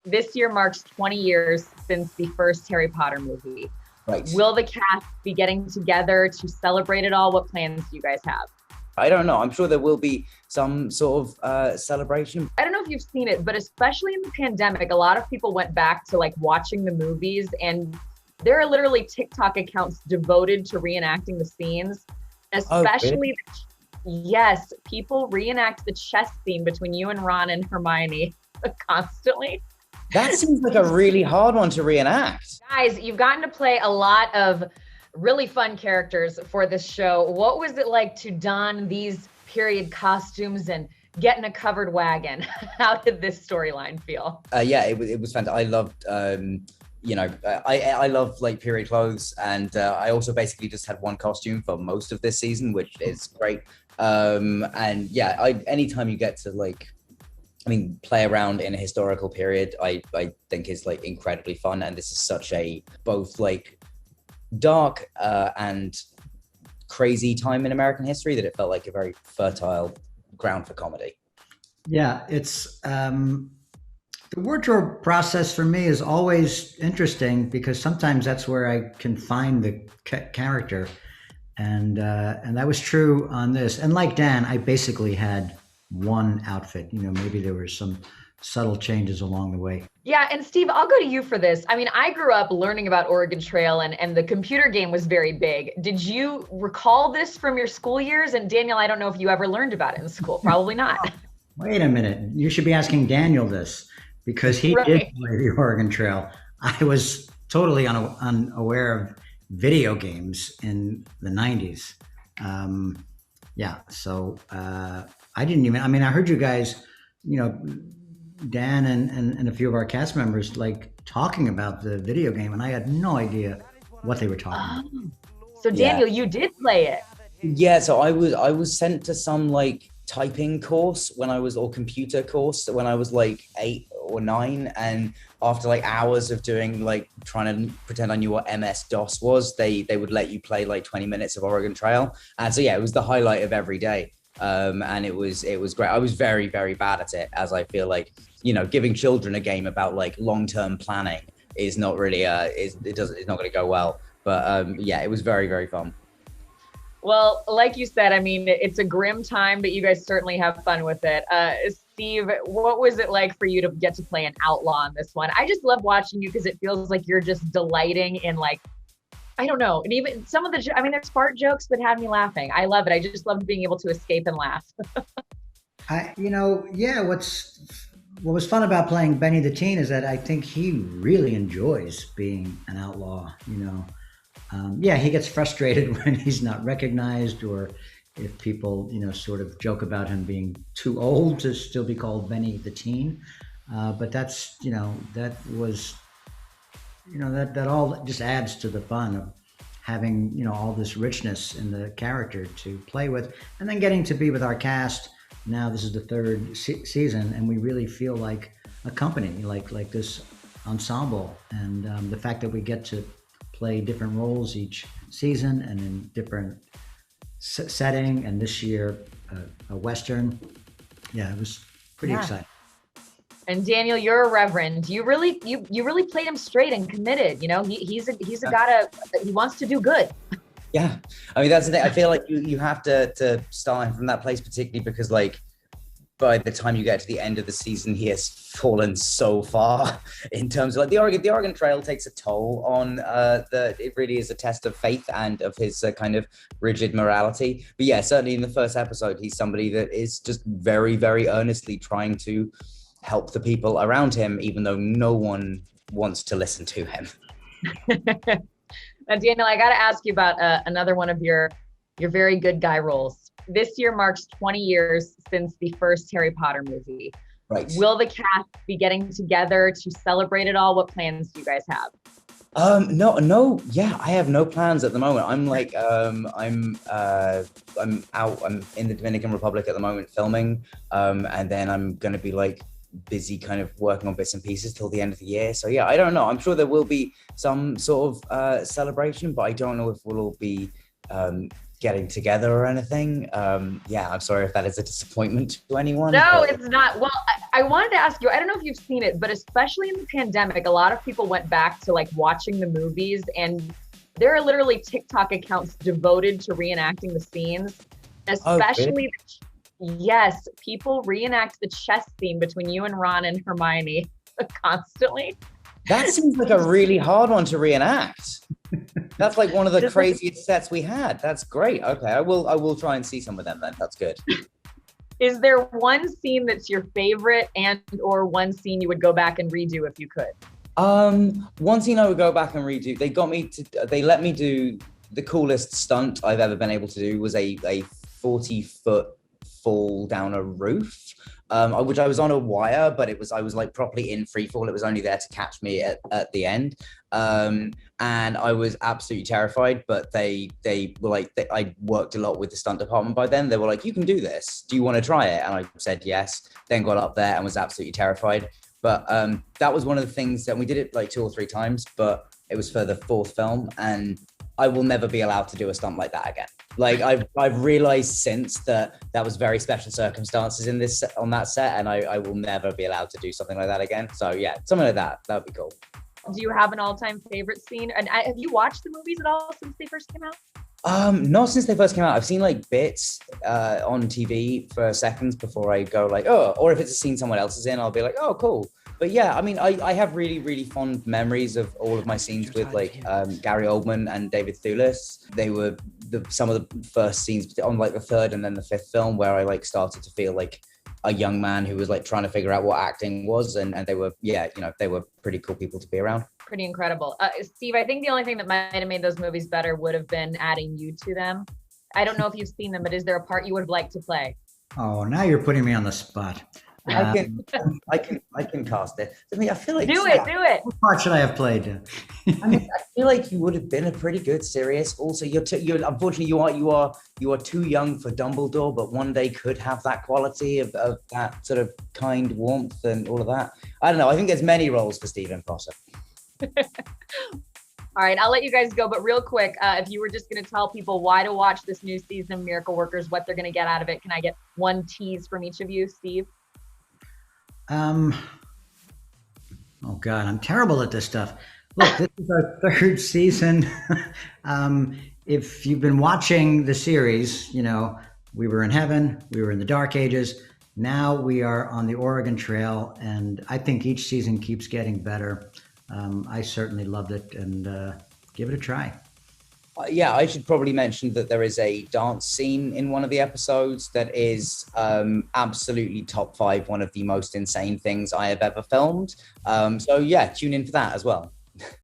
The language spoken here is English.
This year marks 20 years since the first Harry Potter movie. Right. Will the cast be getting together to celebrate it all? What plans do you guys have? I don't know. I'm sure there will be some sort of celebration. I don't know if you've seen it, but especially in the pandemic, a lot of people went back to like watching the movies, and there are literally TikTok accounts devoted to reenacting the scenes, Oh, really? especially yes, people reenact the chess scene between you and Ron and Hermione constantly. That seems like a really hard one to reenact. Guys, you've gotten to play a lot of really fun characters for this show. What was it like to don these period costumes and get in a covered wagon? How did this storyline feel? Yeah, it was fantastic. I loved I love like period clothes, and I also basically just had one costume for most of this season, which is great. And yeah, anytime you get to play around in a historical period, I think is like incredibly fun. And this is such a both like dark and crazy time in American history that it felt like a very fertile ground for comedy. Yeah, it's the wardrobe process for me is always interesting because sometimes that's where I can find the character, and that was true on this. And like Dan, I basically had one outfit. You know, maybe there were some subtle changes along the way. Yeah, and Steve, I'll go to you for this. I mean, I grew up learning about Oregon Trail, and the computer game was very big. Did you recall this from your school years? And Daniel, I don't know if you ever learned about it in school. Probably not. Wait a minute, you should be asking Daniel this because he did Right. play the Oregon Trail. I was totally unaware of video games in the 90s. Yeah, so I didn't even, I mean, I heard you guys, you know, Dan and a few of our cast members like talking about the video game, and I had no idea what they were talking about. Oh. So Yeah. Daniel, you did play it. Yeah, so I was sent to some like typing course when I was or computer course when I was like 8 or 9, and after like hours of doing like trying to pretend I knew what MS DOS was, they would let you play like 20 minutes of Oregon Trail, and so yeah, it was the highlight of every day. And it was great. I was very, very bad at it, as I feel like, you know, giving children a game about like long-term planning is not really it's not going to go well, but yeah, it was very, very fun. Well, like you said, I mean, it's a grim time, but you guys certainly have fun with it. Steve, what was it like for you to get to play an outlaw in this one? I just love watching you because it feels like you're just delighting in like, I don't know. And even some of I mean, there's fart jokes that had me laughing. I love it. I just loved being able to escape and laugh. Yeah, what was fun about playing Benny the Teen is that I think he really enjoys being an outlaw. Yeah, he gets frustrated when he's not recognized, or if people, sort of joke about him being too old to still be called Benny the Teen. But that's, that was, that all just adds to the fun of having, all this richness in the character to play with, and then getting to be with our cast. Now this is the third season, and we really feel like a company, like this ensemble, and the fact that we get to play different roles each season and in different setting, and this year a western. Yeah, it was pretty exciting. And Daniel, you're a reverend. You really played him straight and committed. He's a guy he wants to do good. Yeah, I mean that's the thing. I feel like you have to start from that place, particularly because like by the time you get to the end of the season, he has fallen so far in terms of like the Oregon Trail takes a toll on it really is a test of faith and of his kind of rigid morality. But yeah, certainly in the first episode, he's somebody that is just very, very earnestly trying to help the people around him, even though no one wants to listen to him. Now, Daniel, I got to ask you about another one of your very good guy roles. This year marks 20 years since the first Harry Potter movie. Right. Will the cast be getting together to celebrate it all? What plans do you guys have? No, yeah, I have no plans at the moment. I'm like, I'm in the Dominican Republic at the moment filming, and then I'm gonna be like busy kind of working on bits and pieces till the end of the year. So yeah, I don't know. I'm sure there will be some sort of celebration, but I don't know if we'll all be getting together or anything. Yeah, I'm sorry if that is a disappointment to anyone. No, but... it's not. Well, I wanted to ask you, I don't know if you've seen it, but especially in the pandemic, a lot of people went back to like watching the movies, and there are literally TikTok accounts devoted to reenacting the scenes, especially, really? Yes, people reenact the chess scene between you and Ron and Hermione constantly. That seems like a really hard one to reenact. That's like one of the craziest sets we had. That's great. Okay, I will try and see some of them then. That's good. Is there one scene that's your favorite, and or one scene you would go back and redo if you could? One scene I would go back and redo. They let me do the coolest stunt I've ever been able to do was a 40-foot fall down a roof. Which I was on a wire, but I was like properly in free fall. It was only there to catch me at the end. And I was absolutely terrified, but they were like, I worked a lot with the stunt department by then. They were like, you can do this. Do you want to try it? And I said, yes, then got up there and was absolutely terrified. But that was one of the things that we did it like 2 or 3 times, but it was for the 4th film. And I will never be allowed to do a stunt like that again. Like I've realized since that was very special circumstances on that set, and I will never be allowed to do something like that again. So yeah, something like that would be cool. Do you have an all-time favorite scene? And have you watched the movies at all since they first came out? Not since they first came out. I've seen like bits on TV for seconds before I go like, oh, or if it's a scene someone else is in, I'll be like, oh, cool. But yeah, I mean, I have really, really fond memories of all of my scenes with like Gary Oldman and David Thewlis. They were some of the first scenes on like the 3rd and then the 5th film where I like started to feel like a young man who was like trying to figure out what acting was, and they were, yeah, they were pretty cool people to be around. Pretty incredible. Steve, I think the only thing that might have made those movies better would have been adding you to them. I don't know if you've seen them, but is there a part you would have liked to play? Oh, now you're putting me on the spot. I can cast it. I mean, I feel like do it. What part should I have played? I mean, I feel like you would have been a pretty good Sirius. Also, you're unfortunately you are too young for Dumbledore, but one day could have that quality of that sort of kind warmth and all of that. I don't know. I think there's many roles for Stephen Potter. All right, I'll let you guys go, but real quick, if you were just going to tell people why to watch this new season of Miracle Workers, what they're going to get out of it, can I get one tease from each of you, Steve? Oh God, I'm terrible at this stuff. Look, this is our 3rd season. If you've been watching the series, we were in heaven, we were in the Dark Ages. Now we are on the Oregon Trail, and I think each season keeps getting better. I certainly loved it, and give it a try. Yeah, I should probably mention that there is a dance scene in one of the episodes that is absolutely top 5, one of the most insane things I have ever filmed. So yeah, tune in for that as well.